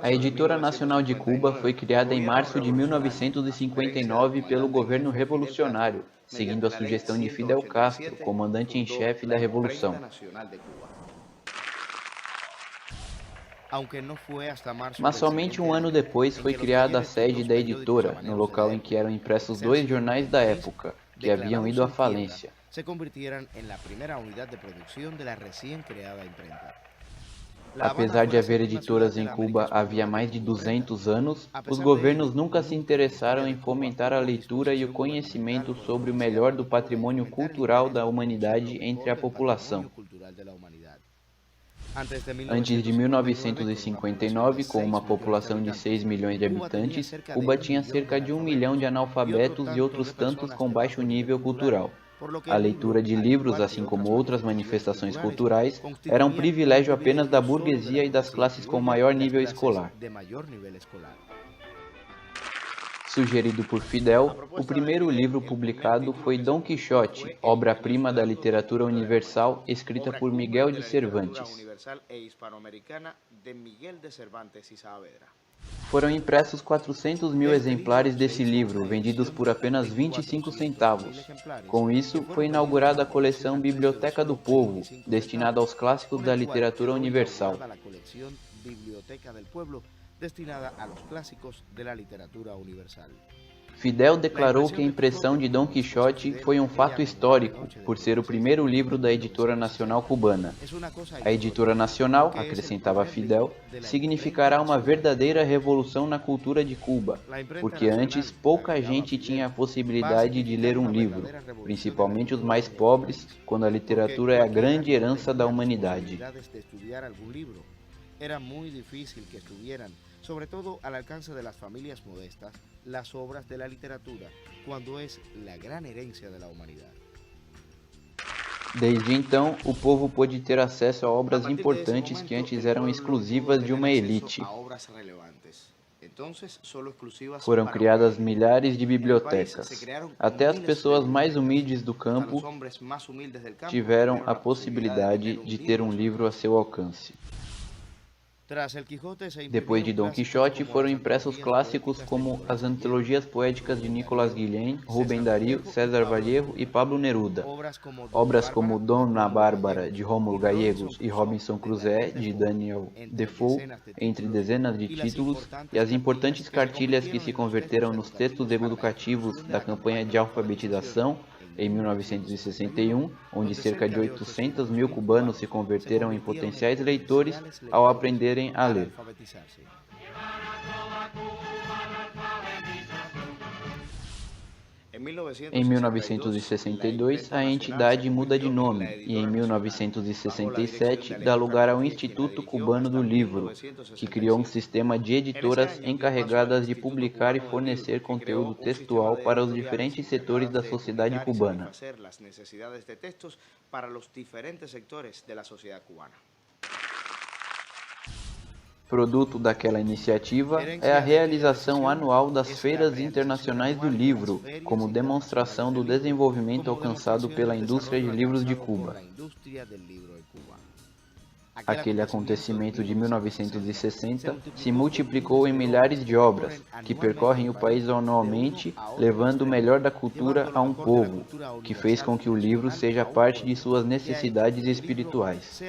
A Editora Nacional de Cuba foi criada em março de 1959 pelo governo revolucionário, seguindo a sugestão de Fidel Castro, comandante em chefe da revolução. Mas somente um ano depois foi criada a sede da editora, no local em que eram impressos dois jornais da época, que haviam ido à falência. Apesar de haver editoras em Cuba havia mais de 200 anos, os governos nunca se interessaram em fomentar a leitura e o conhecimento sobre o melhor do patrimônio cultural da humanidade entre a população. Antes de 1959, com uma população de 6 milhões de habitantes, Cuba tinha cerca de 1 milhão de analfabetos e outros tantos com baixo nível cultural. A leitura de livros, assim como outras manifestações culturais, era um privilégio apenas da burguesia e das classes com maior nível escolar. Sugerido por Fidel, o primeiro livro publicado foi Dom Quixote, obra-prima da literatura universal escrita por Miguel de Cervantes. Foram impressos 400 mil exemplares desse livro, vendidos por apenas 25 centavos. Com isso, foi inaugurada a coleção Biblioteca do Povo, destinada aos clássicos da literatura universal. Fidel declarou que a impressão de Dom Quixote foi um fato histórico, por ser o primeiro livro da Editora Nacional Cubana. A Editora Nacional, acrescentava Fidel, significará uma verdadeira revolução na cultura de Cuba, porque antes pouca gente tinha a possibilidade de ler um livro, principalmente os mais pobres, quando a literatura é a grande herança da humanidade. Era muy difícil que estuvieran, sobre todo al alcance de las familias modestas, las obras de la literatura, cuando es la gran herencia de la humanidad. Desde então, o povo pôde ter acesso a obras importantes que antes eram exclusivas de uma elite. Foram criadas milhares de bibliotecas. Até as pessoas mais humildes do campo tiveram a possibilidade de ter um livro a seu alcance. Depois de Dom Quixote, foram impressos clássicos como as antologias poéticas de Nicolás Guillén, Rubem Darío, César Vallejo e Pablo Neruda. Obras como Dona Bárbara, de Rómulo Gallegos, e Robinson Crusoe, de Daniel Defoe, entre dezenas de títulos, e as importantes cartilhas que se converteram nos textos educativos da campanha de alfabetização, em 1961, onde cerca de 800 mil cubanos se converteram em potenciais leitores ao aprenderem a ler. Em 1962, a entidade muda de nome e, em 1967, dá lugar ao Instituto Cubano do Livro, que criou um sistema de editoras encarregadas de publicar e fornecer conteúdo textual para os diferentes setores da sociedade cubana. Produto daquela iniciativa é a realização anual das Feiras Internacionais do Livro, como demonstração do desenvolvimento alcançado pela indústria de livros de Cuba. Aquele acontecimento de 1960 se multiplicou em milhares de obras, que percorrem o país anualmente, levando o melhor da cultura a um povo, que fez com que o livro seja parte de suas necessidades espirituais.